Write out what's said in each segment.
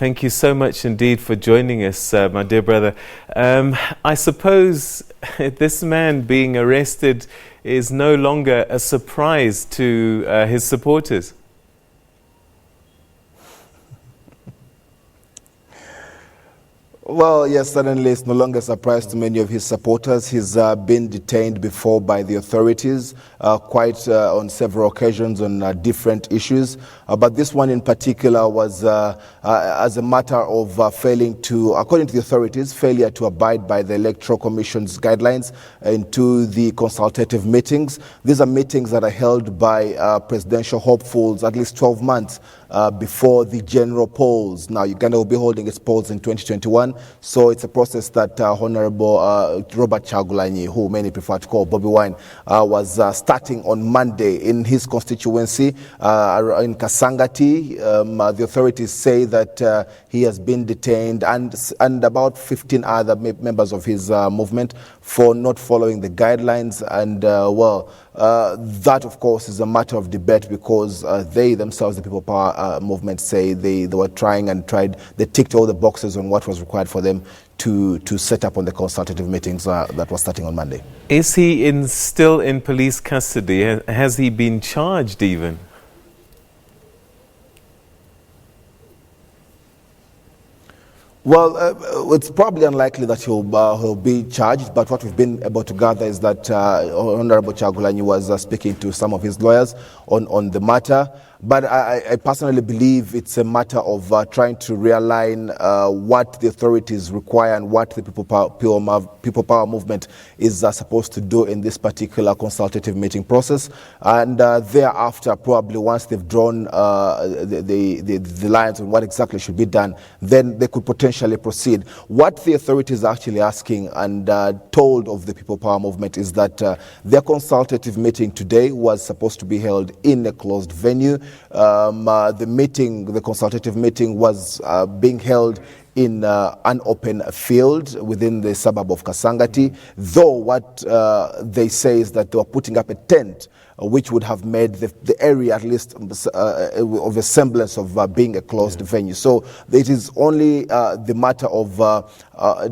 Thank you so much indeed for joining us, my dear brother. I suppose this man being arrested is no longer a surprise to his supporters. Well, yes, certainly it's no longer a surprise to many of his supporters. He's been detained before by the authorities on several occasions on different issues. But this one in particular was as a matter of failing to, according to the authorities, failure to abide by the Electoral Commission's guidelines into the consultative meetings. These are meetings that are held by presidential hopefuls at least 12 months before the general polls. Now, Uganda will be holding its polls in 2021, so it's a process that Honorable Robert Kyagulanyi, who many prefer to call Bobi Wine, was starting on Monday in his constituency in Kasangati. The authorities say that he has been detained and about 15 other members of his movement for not following the guidelines. And that, of course, is a matter of debate because they themselves, the People Power movement, say they were trying and tried. They ticked all the boxes on what was required for them to set up on the consultative meetings that was starting on Monday. Is he still in police custody? Has he been charged even? Well, it's probably unlikely that he'll be charged, but what we've been able to gather is that Honorable Kyagulanyi was speaking to some of his lawyers on the matter. But I personally believe it's a matter of trying to realign what the authorities require and what the People Power movement is supposed to do in this particular consultative meeting process. And thereafter, probably once they've drawn the lines on what exactly should be done, then they could potentially proceed. What the authorities are actually asking and told of the People Power movement is that their consultative meeting today was supposed to be held in a closed venue. The consultative meeting was being held in an open field within the suburb of Kasangati, though what they say is that they were putting up a tent which would have made the area at least of a semblance of being a closed venue. So it is only the matter of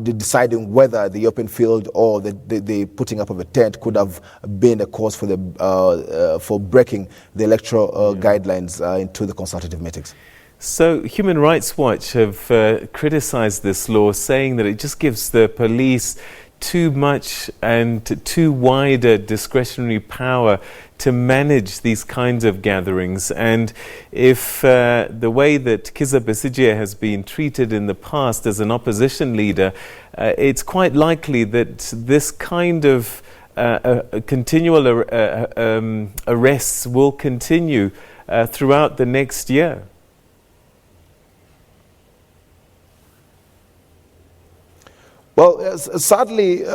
deciding whether the open field or the putting up of a tent could have been a cause for breaking the electoral guidelines into the consultative meetings. So Human Rights Watch have criticized this law, saying that it just gives the police too much and too wide a discretionary power to manage these kinds of gatherings. And if the way that Kizza Besigye has been treated in the past as an opposition leader, it's quite likely that this kind of continual arrests will continue throughout the next year. Well, sadly,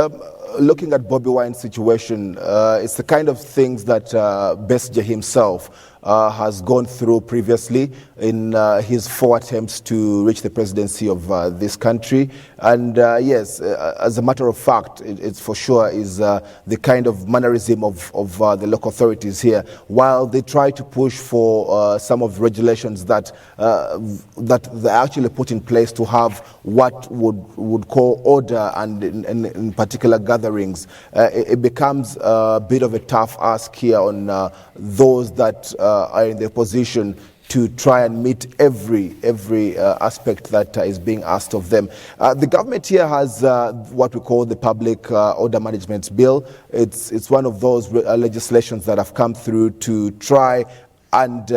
looking at Bobi Wine's situation, it's the kind of things that Besigye himself has gone through previously in his 4 attempts to reach the presidency of this country. And yes, as a matter of fact, it's for sure is the kind of mannerism of the local authorities here. While they try to push for some of the regulations that they actually put in place to have what would call order and in particular gatherings, it becomes a bit of a tough ask here on those that are in their position to try and meet every aspect that is being asked of them. The government here has what we call the Public Order Management Bill. It's one of those legislations that have come through to try and,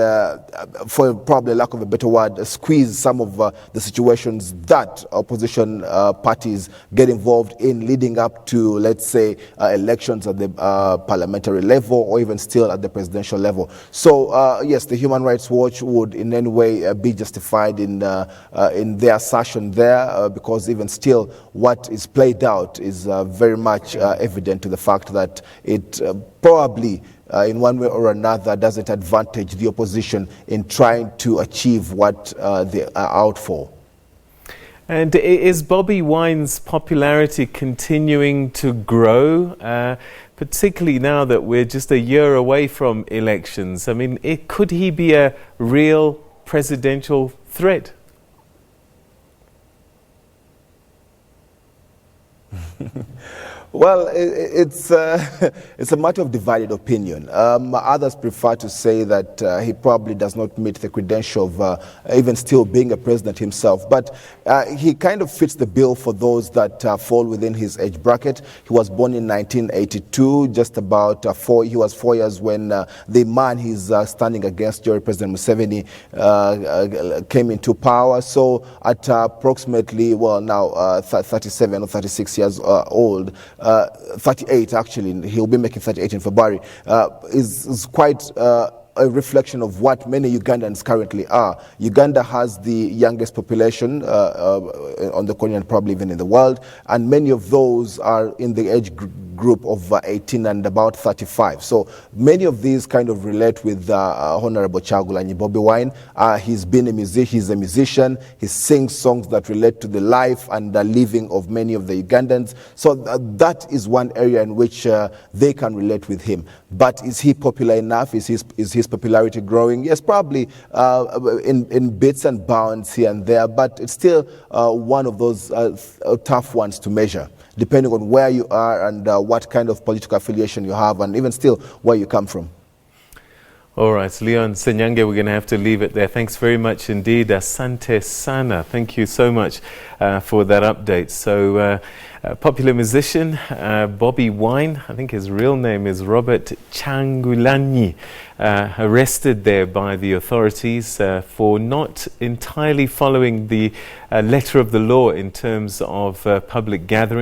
for probably lack of a better word, squeeze some of the situations that opposition parties get involved in leading up to, let's say, elections at the parliamentary level or even still at the presidential level. So, yes, the Human Rights Watch would in any way be justified in their assertion there because even still what is played out is very much evident to the fact that it probably in one way or another doesn't advantage the opposition in trying to achieve what they are out for. And is Bobi Wine's popularity continuing to grow, particularly now that we're just a year away from elections? I mean, could he be a real presidential threat? Well, it's it's a matter of divided opinion. Others prefer to say that he probably does not meet the credential of even still being a president himself. But he kind of fits the bill for those that fall within his age bracket. He was born in 1982, just about he was 4 years when the man he's standing against, President Museveni, came into power. So at approximately, well, now 37 or 36 years old, 38 actually, he'll be making 38 in February, is quite a reflection of what many Ugandans currently are. Uganda has the youngest population on the continent, probably even in the world, and many of those are in the age group of 18 and about 35. So many of these kind of relate with Honorable Kyagulanyi Bobi Wine. He's a musician. He sings songs that relate to the life and the living of many of the Ugandans. So that is one area in which they can relate with him. But is he popular enough? Is his popularity growing? Yes, probably in bits and bounds here and there, but it's still one of those tough ones to measure, depending on where you are and what kind of political affiliation you have, and even still where you come from. All right, Leon Ssenyange, we're going to have to leave it there. Thanks very much indeed. Asante Sana. Thank you so much for that update. So, popular musician Bobi Wine, I think his real name is Robert Kyagulanyi, arrested there by the authorities for not entirely following the letter of the law in terms of public gatherings.